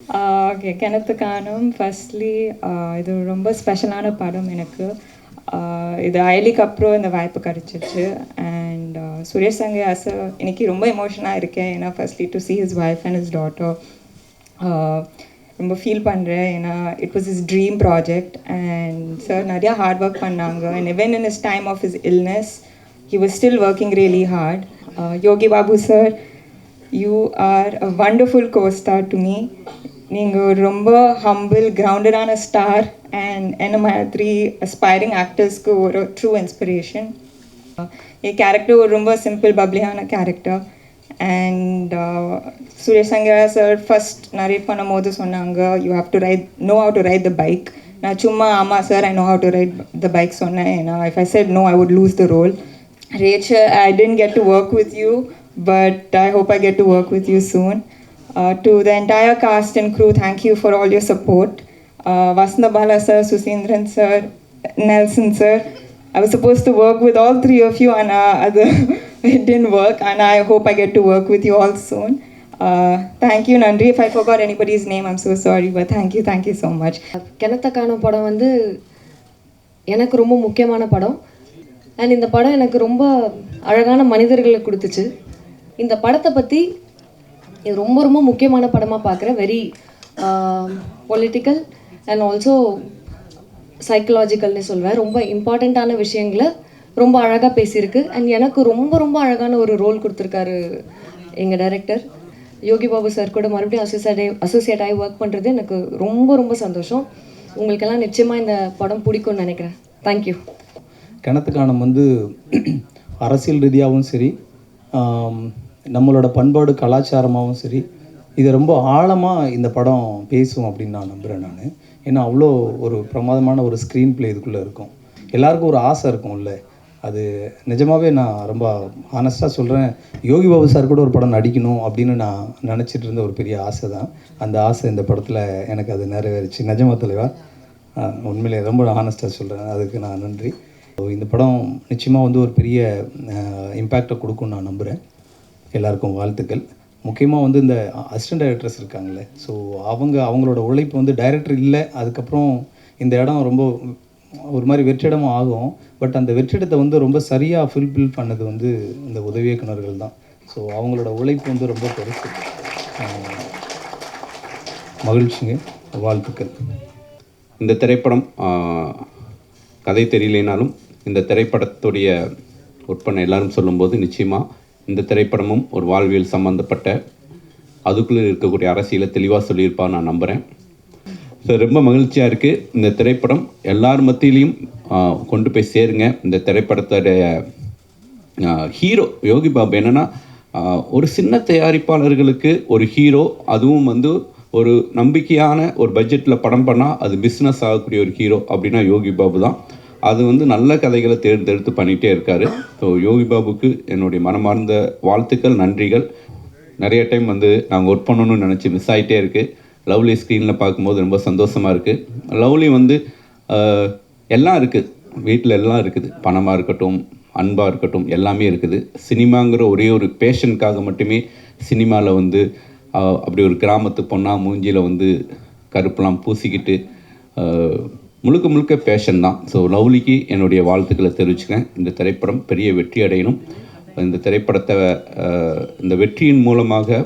Okay, கிணத்து காணும். Firstly இது ரொம்ப ஸ்பெஷலான படம் எனக்கு. இது அயலிக்கு அப்புறம் இந்த வாய்ப்பு கிடச்சிச்சு. அண்ட் சுரேஷ் சங்கையா சார் இன்னைக்கு ரொம்ப எமோஷனாக இருக்கேன். ஏன்னா firstly to C his wife and his daughter. ரொம்ப ஃபீல் பண்ணுறேன். ஏன்னா it was his dream project. And sir நிறையா ஹார்ட் ஒர்க் பண்ணாங்க. And even in his time of his illness, he was still working really hard. Yogi Babu sir, you are a wonderful co-star to me. நீங்கள் ரொம்ப humble கிரவுண்டடான star and என்ன மாதிரி aspiring ஆக்டர்ஸ்க்கு ஒரு true inspiration. என் character ஒரு ரொம்ப simple பப்ளியான character. And Suresh சங்கரா sir first narrate பண்ணும் போது சொன்னாங்க, you have to know how to ride the bike. நான் சும்மா ஆமாம் sir I know how to ride the bike சொன்னேன். ஏன்னா if I said no I would lose the role. Rachel, I didn't get to work with you, but I hope I get to work with you soon. To the entire cast and crew, thank you for all your support. Vasanta Bala sir, Susindran sir, Nelson sir. I was supposed to work with all three of you and it didn't work, and I hope I get to work with you all soon. Thank you, Nandri. If I forgot anybody's name, I'm so sorry, but thank you so much. கிணத்தக்கான படம் வந்து எனக்கு ரொம்ப முக்கியமான படம். And இந்த படம் எனக்கு ரொம்ப அழகான மனிதர்களை கொடுத்துச்சு. இந்த படத்தை பற்றி இது ரொம்ப ரொம்ப முக்கியமான படமாக பார்க்குறேன். வெரி பொலிட்டிக்கல் அண்ட் ஆல்சோ சைக்கலாஜிக்கல்னு சொல்வேன். ரொம்ப இம்பார்ட்டண்ட்டான விஷயங்களை ரொம்ப அழகாக பேசியிருக்கு. அண்ட் எனக்கு ரொம்ப ரொம்ப அழகான ஒரு ரோல் கொடுத்துருக்காரு எங்கள் டைரக்டர் யோகி பாபு சார். கூட மறுபடியும் அசோசியேட் ஆகி ஒர்க் பண்ணுறது எனக்கு ரொம்ப ரொம்ப சந்தோஷம். உங்களுக்கெல்லாம் நிச்சயமாக இந்த படம் பிடிக்கும்னு நினைக்கிறேன். தேங்க்யூ. கிணத்து காணும் வந்து அரசியல் ரீதியாகவும் சரி, நம்மளோட பண்பாடு கலாச்சாரமாகவும் சரி, இதை ரொம்ப ஆழமாக இந்த படம் பேசும் அப்படின்னு நான் நம்புகிறேன். நான் ஏன்னா அவ்வளோ ஒரு பிரமாதமான ஒரு ஸ்க்ரீன் ப்ளே இதுக்குள்ளே இருக்கும். எல்லாருக்கும் ஒரு ஆசை இருக்கும்ல. அது நிஜமாகவே நான் ரொம்ப ஹானஸ்ட்டாக சொல்கிறேன். யோகி பாபு சார் கூட ஒரு படம் நடிக்கணும் அப்படின்னு நான் நினச்சிட்டு இருந்த ஒரு பெரிய ஆசை தான். அந்த ஆசை இந்த படத்தில் எனக்கு அது நிறைவேறிச்சு. நிஜமா தலைவா, உண்மையிலே ரொம்ப ஹானஸ்ட்டாக சொல்கிறேன். அதுக்கு நான் நன்றி. இந்த படம் நிச்சயமாக வந்து ஒரு பெரிய இம்பேக்டை கொடுக்கும்னு நான் நம்புகிறேன். எல்லாருக்கும் வாழ்த்துக்கள். முக்கியமாக வந்து இந்த அசிஸ்டன்ட் டைரக்டர்ஸ் இருக்காங்களே, ஸோ அவங்களோட உழைப்பு வந்து டைரக்டர் இல்லை. அதுக்கப்புறம் இந்த இடம் ரொம்ப ஒரு மாதிரி வெற்றிடமும் ஆகும். பட் அந்த வெற்றிடத்தை வந்து ரொம்ப சரியாக ஃபில்பில் பண்ணது வந்து இந்த உதவி இயக்குனர்கள் தான். ஸோ அவங்களோட உழைப்பு வந்து ரொம்ப பெருசு. மகிழ்ச்சிங்க, வாழ்த்துக்கள். இந்த திரைப்படம் கதை தெரியலைனாலும் இந்த திரைப்படத்துடைய உட்பண்ண எல்லாரும் சொல்லும்போது நிச்சயமாக இந்த திரைப்படமும் ஒரு வாழ்வியல் சம்மந்தப்பட்ட அதுக்குள்ளே இருக்கக்கூடிய அரசியலை தெளிவாக சொல்லியிருப்பான்னு நான் நம்புகிறேன். ஸோ ரொம்ப மகிழ்ச்சியாக இருக்குது. இந்த திரைப்படம் எல்லார் மத்தியிலையும் கொண்டு போய் சேருங்க. இந்த திரைப்படத்துடைய ஹீரோ யோகி பாபு என்னென்னா, ஒரு சின்ன தயாரிப்பாளர்களுக்கு ஒரு ஹீரோ, அதுவும் வந்து ஒரு நம்பிக்கையான ஒரு பட்ஜெட்டில் படம் பண்ணால் அது பிஸ்னஸ் ஆகக்கூடிய ஒரு ஹீரோ அப்படின்னா யோகி பாபு தான். அது வந்து நல்ல கதைகளை தேர்ந்தெடுத்து பண்ணிகிட்டே இருக்கார். ஸோ யோகி பாபுக்கு என்னுடைய மனமார்ந்த வாழ்த்துக்கள், நன்றிகள். நிறைய டைம் வந்து நாங்கள் ஒர்க் பண்ணணும்னு நினச்சி மிஸ் ஆகிட்டே இருக்குது. லவ்லி ஸ்க்ரீனில் பார்க்கும்போது ரொம்ப சந்தோஷமாக இருக்குது. லவ்லி வந்து எல்லாம் இருக்குது, வீட்டில் எல்லாம் இருக்குது. பணமாக இருக்கட்டும், அன்பாக இருக்கட்டும், எல்லாமே இருக்குது. சினிமாங்கிற ஒரே ஒரு பேஷனுக்காக மட்டுமே சினிமாவில் வந்து அப்படி ஒரு கிராமத்து பொண்ணாக மூஞ்சியில் வந்து கருப்பெல்லாம் பூசிக்கிட்டு முழுக்க முழுக்க பேஷன் தான். ஸோ லவ்லிக்கு என்னுடைய வாழ்த்துக்களை தெரிவிச்சுக்கிறேன். இந்த திரைப்படம் பெரிய வெற்றி அடையணும். இந்த திரைப்படத்தை இந்த வெற்றியின் மூலமாக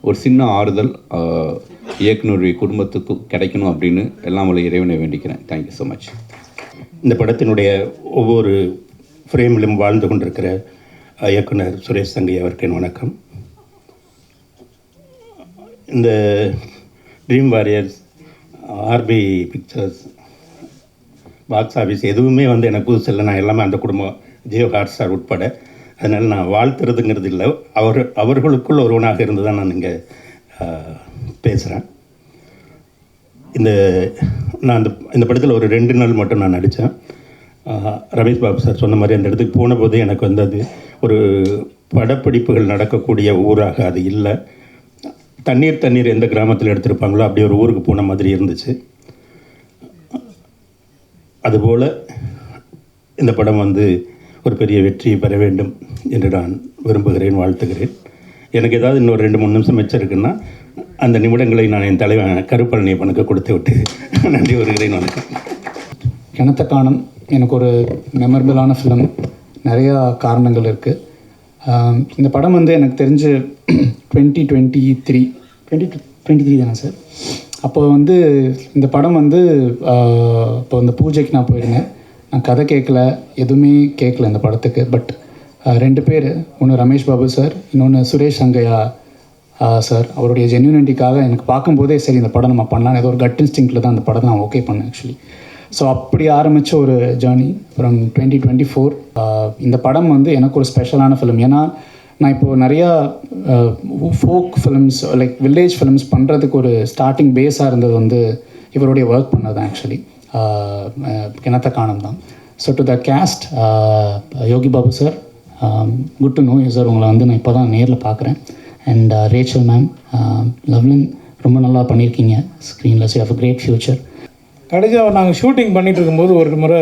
ஒரு சின்ன ஆறுதல் இயக்குனருடைய குடும்பத்துக்கு கிடைக்கணும் அப்படின்னு எல்லாம் உள்ள இறைவனை வேண்டிக்கிறேன். Thank you so much. இந்த படத்தினுடைய ஒவ்வொரு ஃப்ரேமிலும் வாழ்ந்து கொண்டிருக்கிற இயக்குனர் சுரேஷ் சங்கையா அவருக்கு என் வணக்கம். இந்த Dream Warriors, RP Pictures, box office எதுவுமே வந்து எனக்கு புதுசு இல்லை. நான் எல்லாமே அந்த குடும்பம், ஜியோ ஹாட்ஸ்டார் உட்பட. அதனால் நான் வாழ்த்துறதுங்கிறது இல்லை, அவர்களுக்குள் ஒருவனாக இருந்து தான் நான் இங்கே பேசுகிறேன். நான் இந்த படத்தில் ஒரு 2 நாள் மட்டும் நான் நடித்தேன். ரமேஷ் பாபு சார் சொன்ன மாதிரி அந்த இடத்துக்கு போன போது எனக்கு வந்து அது ஒரு படப்பிடிப்புகள் நடக்கக்கூடிய ஊராக அது இல்லை. தண்ணீர் எந்த கிராமத்தில் எடுத்திருப்பாங்களோ அப்படி ஒரு ஊருக்கு போன மாதிரி இருந்துச்சு. அதுபோல் இந்த படம் வந்து ஒரு பெரிய வெற்றியை பெற வேண்டும் என்று நான் விரும்புகிறேன், வாழ்த்துகிறேன். எனக்கு ஏதாவது இன்னொரு 2-3 நிமிஷம் மிச்சம் இருக்குன்னா அந்த நிமிடங்களை நான் என் தலைவன் கருப்பழனியப்பனுக்கு கொடுத்து விட்டு நன்றி வருகிறேன். வணக்கம். கிணத்த காணும் எனக்கு ஒரு மெமரபிளான ஃபிலிம். நிறையா காரணங்கள் இருக்குது. இந்த படம் வந்து எனக்கு தெரிஞ்சு 2023 தானே சார்? அப்போ வந்து இந்த படம் வந்து இப்போ இந்த பூஜைக்கு நான் போயிருந்தேன். நான் கதை கேட்கல, எதுவுமே கேட்கல இந்த படத்துக்கு. பட் 2 பேர், ஒன்று ரமேஷ் பாபு சார், இன்னொன்று சுரேஷ் சங்கையா சார், அவருடைய ஜென்யூனிட்டிக்காக எனக்கு பார்க்கும்போதே சரி இந்த படம் நம்ம பண்ணலாம், ஏதோ ஒரு கட் இன்ஸ்டிங்க்டில் தான் அந்த படத்தை நான் ஓகே பண்ணேன் ஆக்சுவலி. ஸோ அப்படி ஆரம்பித்த ஒரு ஜேர்னி ஃப்ரம் 2024. இந்த படம் வந்து எனக்கு ஒரு ஸ்பெஷலான ஃபிலிம். ஏன்னா நான் இப்போது நிறையா folk films like village films பண்ணுறதுக்கு ஒரு ஸ்டார்டிங் பேஸாக இருந்தது வந்து இவருடைய ஒர்க் பண்ணது தான் ஆக்சுவலி. கிணத்த காணும் தான். So to the cast, Yogi Babu sir, good to know you sir. உங்களை வந்து நான் இப்போ தான் நேரில் பார்க்குறேன். அண்ட் ரேச்சல் மேம், லவ்லின், ரொம்ப நல்லா பண்ணியிருக்கீங்க ஸ்க்ரீனில். So have a great future. கடைசியாக நாங்கள் ஷூட்டிங் பண்ணிகிட்டு இருக்கும்போது ஒரு முறை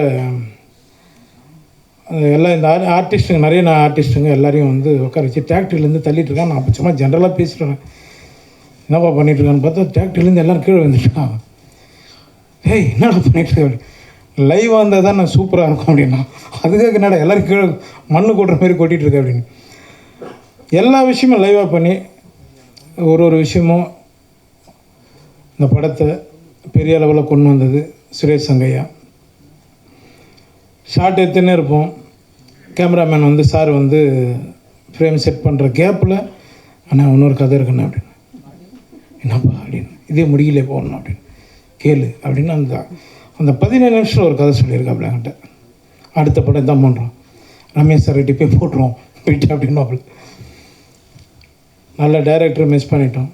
எல்லாம் இந்த ஆர்டிஸ்ட்டுங்க, நிறைய ஆர்டிஸ்ட்டுங்க எல்லாரையும் வந்து உட்கார வச்சு டிராக்டர்லேருந்து தள்ளிட்டு இருக்கான். நான் அப்போ சும்மா ஜென்ரலாக பேசிட்டுறேன், என்னப்பா பண்ணிகிட்ருக்கான்னு பார்த்தா டிராக்டர்லேருந்து எல்லோரும் கீழே வந்துட்டான். ஏய் என்னடா பண்ணிகிட்ருக்க, லைவாக இருந்தால் தான் நான் சூப்பராக இருக்கும் அப்படின்னா, அதுக்காக என்னடா எல்லோரும் கீழே மண்ணு கொட்டுற மாதிரி கொட்டிகிட்ருக்கேன் அப்படின்னு. எல்லா விஷயமும் லைவாக பண்ணி ஒரு விஷயமும் இந்த படத்தை பெரிய அளவில் கொண்டு வந்தது சுரேஷ் சங்கையா. ஷார்ட் எடுத்துன்னே இருப்போம். கேமராமேன் வந்து சார் வந்து ஃப்ரேம் செட் பண்ணுற கேப்பில் ஆனால் இன்னொரு கதை இருக்குண்ணே அப்படின்னு, என்னப்பா அப்படின்னு, இதே முடியலே போகணும் அப்படின்னு, கேளு அப்படின்னு அந்த 15 நிமிஷம் ஒரு கதை சொல்லியிருக்காப்புல என்கிட்ட. அடுத்த படம் தான் பண்ணுறோம், ரமேஷ் சார் கிட்டே போய் போட்டுருவோம் போயிட்டு அப்படின்னு. நல்ல டைரக்டர் மிஸ் பண்ணிட்டோம்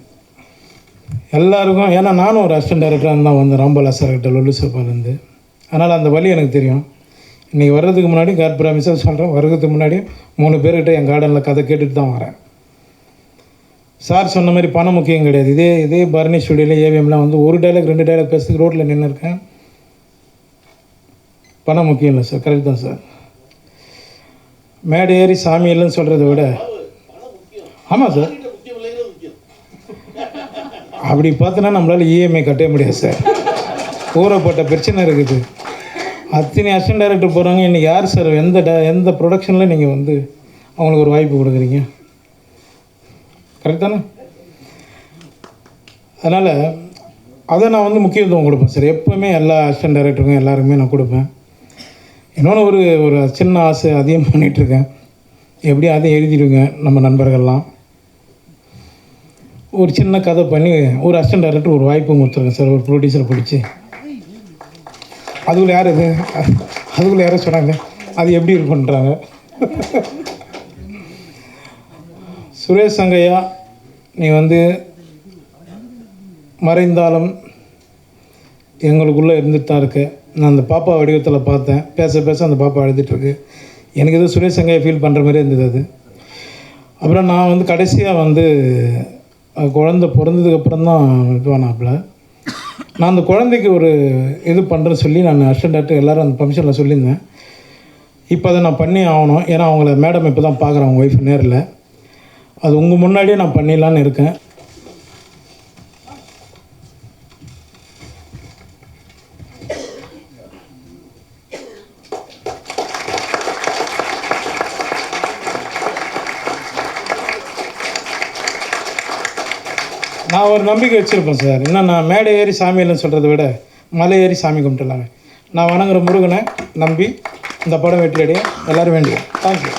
எல்லாருக்கும். ஏன்னா நானும் ஒரு அசிஸ்டன்ட் டைரக்டராக தான் வந்தேன் ராம்பாலா சார்கிட்ட, லொல்லு சாப்பாலேருந்து. அதனால் அந்த வழி எனக்கு தெரியும். இன்றைக்கி வர்றதுக்கு முன்னாடி காட் ப்ராமிஸாக சொல்கிறேன், வர்றதுக்கு முன்னாடி 3 பேர்கிட்ட என் கார்டனில் கதை கேட்டுட்டு தான் வரேன். சார் சொன்ன மாதிரி பணம் முக்கியம் கிடையாது. இதே பரணி ஸ்டுடியோவில் ஏவிஎம்லாம் வந்து 1 டைலாக் 2 டைலாக் பேசுறதுக்கு ரோட்டில் நின்று இருக்கேன். பணம் முக்கியம் இல்லை சார், கரெக்ட் தான் சார். மேடை ஏறி சாமி இல்லைன்னு சொல்கிறத விட, ஆமாம் சார், அப்படி பார்த்தோன்னா நம்மளால் இஎம்ஐ கட்டவே முடியாது சார். ஊறப்பட்ட பிரச்சனை இருக்குது. அத்தனை அசிஸ்டன்ட் டைரக்டர் போகிறாங்க. இன்றைக்கி யார் சார் எந்த ப்ரொடக்ஷனில் நீங்கள் வந்து அவங்களுக்கு ஒரு வாய்ப்பு கொடுக்குறீங்க? கரெக்ட் தானே? அதனால் அதை நான் வந்து முக்கியத்துவம் கொடுப்பேன் சார். எப்போவுமே எல்லா அசிஸ்டன்ட் டைரக்டருக்கும் எல்லாருக்குமே நான் கொடுப்பேன். இன்னொன்று ஒரு சின்ன ஆசை அதிகம் பண்ணிகிட்ருக்கேன். எப்படியும் அதையும் எழுதிடுங்க நம்ம நண்பர்கள்லாம். ஒரு சின்ன கதை பண்ணி ஒரு அசிஸ்டன்ட் டைரக்டர் ஒரு வாய்ப்பு கொடுத்துருக்கேன் சார், ஒரு ப்ரொடியூசரை பிடிச்சி. அதுக்குள்ளே யாரும் சொன்னாங்க அது எப்படி இருக்குன்றாங்க. சுரேஷ் சங்கையா, நீ வந்து மறைந்தாலும் எங்களுக்குள்ளே இருந்துட்டு தான் இருக்க. நான் அந்த பாப்பா வடிவத்தில் பார்த்தேன், பேச அந்த பாப்பா அழுதுட்டுருக்கு. எனக்கு எதுவும் சுரேஷ் சங்கையா ஃபீல் பண்ணுற மாதிரி இருந்தது அது. அப்புறம் நான் வந்து கடைசியாக வந்து குழந்தை பிறந்ததுக்கப்புறம் தான் இதுவானாப்பில். நான் அந்த குழந்தைக்கு ஒரு இது பண்ணுறேன்னு சொல்லி நான் அசிஸ்டன்ட் டைரக்டர் எல்லோரும் அந்த ஃபங்க்ஷனில் சொல்லியிருந்தேன். இப்போ அதை நான் பண்ணி ஆகணும். ஏன்னா அவங்கள மேடம் இப்போ தான் பார்க்குறேன், அவங்க ஒய்ஃப் நேரில். அது உங்கள் முன்னாடியே நான் பண்ணிடலான்னு இருக்கேன். நான் ஒரு நம்பிக்கை வச்சுருப்பேன் சார். இன்னும் நான் மேடை ஏறி சாமி இல்லைன்னு சொல்கிறத விட மலை ஏறி சாமி கும்பிட்டுலாங்க. நான் வணங்குற முருகனை நம்பி இந்த படம் வெற்றி அடைய எல்லோரும் வேண்டியது. தேங்க்யூ.